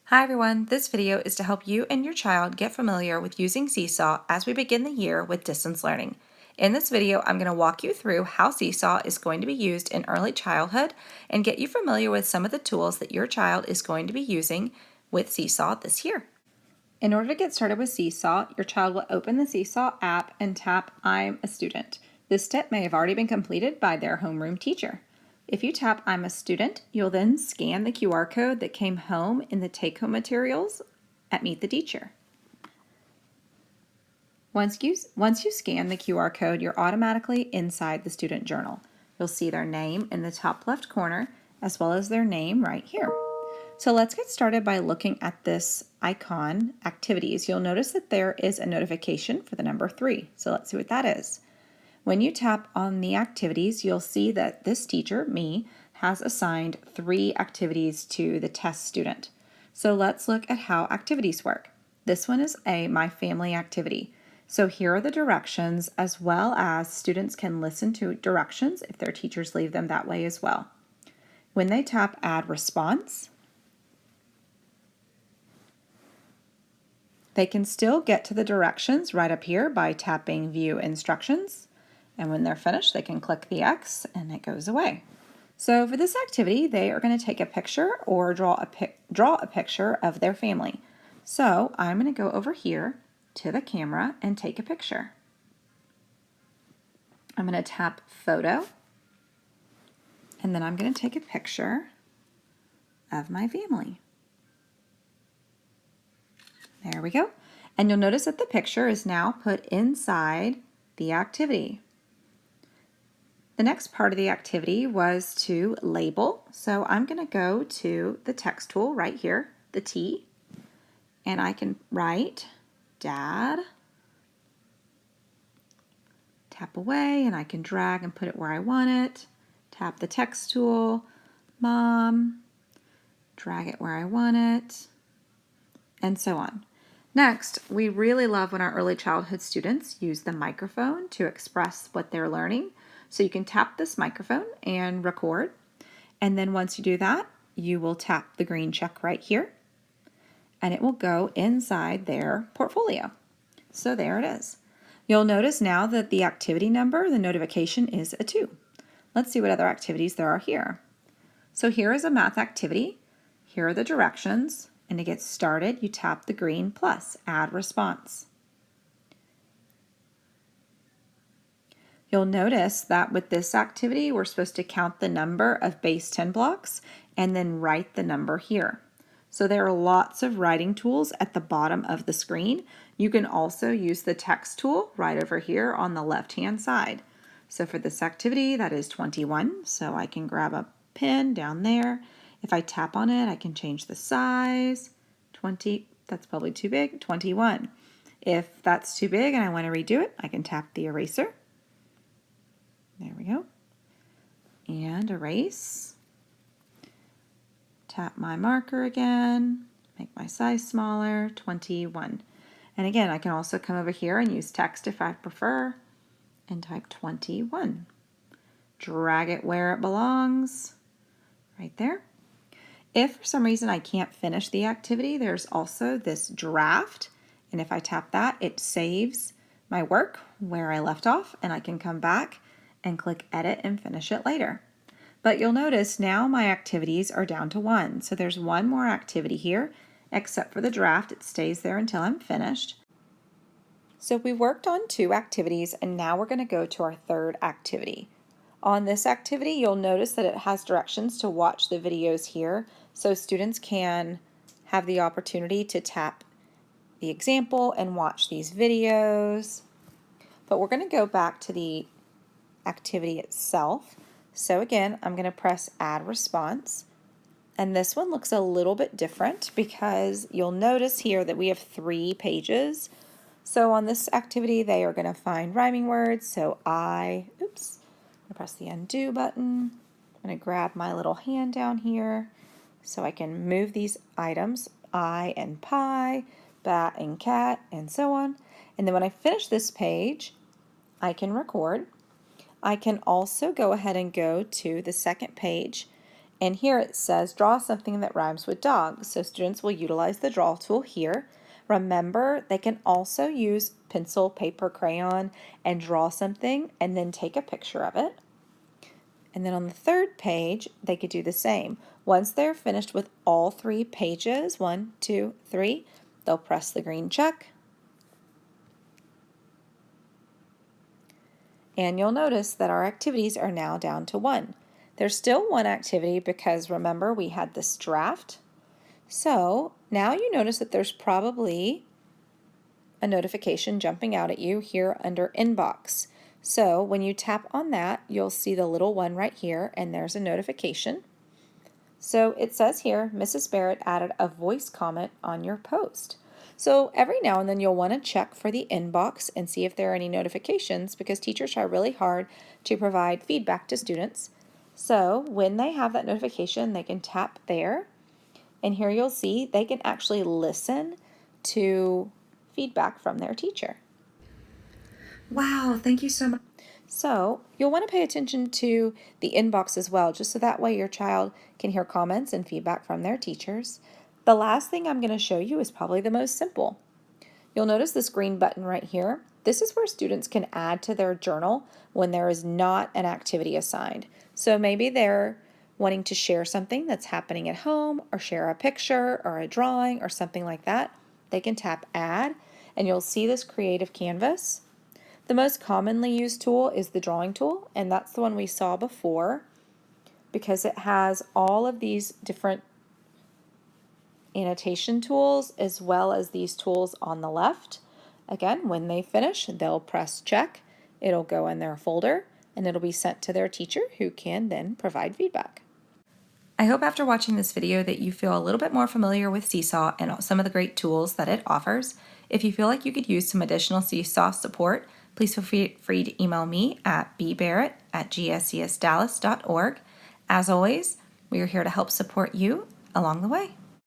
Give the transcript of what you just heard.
Hi everyone, this video is to help you and your child get familiar with using Seesaw as we begin the year with distance learning. In this video, I'm going to walk you through how Seesaw is going to be used in early childhood and get you familiar with some of the tools that your child is going to be using with Seesaw this year. In order to get started with Seesaw, your child will open the Seesaw app and tap I'm a student. This step may have already been completed by their homeroom teacher. If you tap I'm a student, you'll then scan the QR code that came home in the take-home materials at Meet the Teacher. Once you scan the QR code, you're automatically inside the student journal. You'll see their name in the top left corner as well as their name right here. So let's get started by looking at this icon, activities. You'll notice that there is a notification for the number 3. So let's see what that is. When you tap on the activities, you'll see that this teacher, me, has assigned 3 activities to the test student. So let's look at how activities work. This one is a My Family activity. So here are the directions, as well as students can listen to directions if their teachers leave them that way as well. When they tap Add Response, they can still get to the directions right up here by tapping View Instructions. And when they're finished, they can click the X and it goes away. So for this activity, they are going to take a picture or draw a picture of their family. So I'm going to go over here to the camera and take a picture. I'm going to tap Photo, and then I'm going to take a picture of my family. There we go. And you'll notice that the picture is now put inside the activity. The next part of the activity was to label. So I'm going to go to the text tool right here, the T, and I can write Dad, tap away, and I can drag and put it where I want it. Tap the text tool, Mom, drag it where I want it, and so on. Next, we really love when our early childhood students use the microphone to express what they're learning. So you can tap this microphone and record. And then once you do that, you will tap the green check right here, and it will go inside their portfolio. So there it is. You'll notice now that the activity number, the notification, is a 2. Let's see what other activities there are here. So here is a math activity. Here are the directions. And to get started, you tap the green plus, Add Response. You'll notice that with this activity, we're supposed to count the number of base 10 blocks and then write the number here. So there are lots of writing tools at the bottom of the screen. You can also use the text tool right over here on the left-hand side. So for this activity, that is 21. So I can grab a pen down there. If I tap on it, I can change the size. 20, that's probably too big, 21. If that's too big and I want to redo it, I can tap the eraser. There we go. And erase. Tap my marker again, make my size smaller, 21. And again, I can also come over here and use text if I prefer and type 21. Drag it where it belongs, right there. If for some reason I can't finish the activity, there's also this draft, and if I tap that, it saves my work where I left off, and I can come back and click Edit and finish it later. But you'll notice now my activities are down to 1, so there's one more activity here, except for the draft. It stays there until I'm finished. So we worked on 2 activities, and now we're going to go to our 3rd activity. On this activity, you'll notice that it has directions to watch the videos here, so students can have the opportunity to tap the example and watch these videos. But we're going to go back to the activity itself. So again, I'm going to press Add Response. And this one looks a little bit different because you'll notice here that we have 3 pages. So on this activity, they are going to find rhyming words. So I'm going to press the undo button. I'm going to grab my little hand down here so I can move these items, I and pie, bat and cat, and so on. And then when I finish this page, I can record. I can also go ahead and go to the second page And here it says draw something that rhymes with dog. So students will utilize the draw tool here. Remember, they can also use pencil, paper, crayon, and draw something and then take a picture of it. And then on the third page, they could do the same. Once they're finished with all 3 pages, 1, 2, 3, they'll press the green check. And you'll notice that our activities are now down to 1. There's still 1 activity because remember we had this draft. So now you notice that there's probably a notification jumping out at you here under inbox. So when you tap on that, you'll see the little one right here, and there's a notification. So it says here, Mrs. Barrett added a voice comment on your post. So every now and then you'll want to check for the inbox and see if there are any notifications because teachers try really hard to provide feedback to students. So when they have that notification, they can tap there, and here you'll see they can actually listen to feedback from their teacher. Wow, thank you so much. So you'll want to pay attention to the inbox as well, just so that way your child can hear comments and feedback from their teachers. The last thing I'm going to show you is probably the most simple. You'll notice this green button right here. This is where students can add to their journal when there is not an activity assigned. So maybe they're wanting to share something that's happening at home, or share a picture or a drawing or something like that. They can tap add, and you'll see this creative canvas. The most commonly used tool is the drawing tool, and that's the one we saw before because it has all of these different annotation tools as well as these tools on the left. Again, when they finish, they'll press check. It'll go in their folder and it'll be sent to their teacher who can then provide feedback. I hope after watching this video that you feel a little bit more familiar with Seesaw and some of the great tools that it offers. If you feel like you could use some additional Seesaw support, please feel free to email me at bbarrett@gscsdallas.org. As always, we are here to help support you along the way.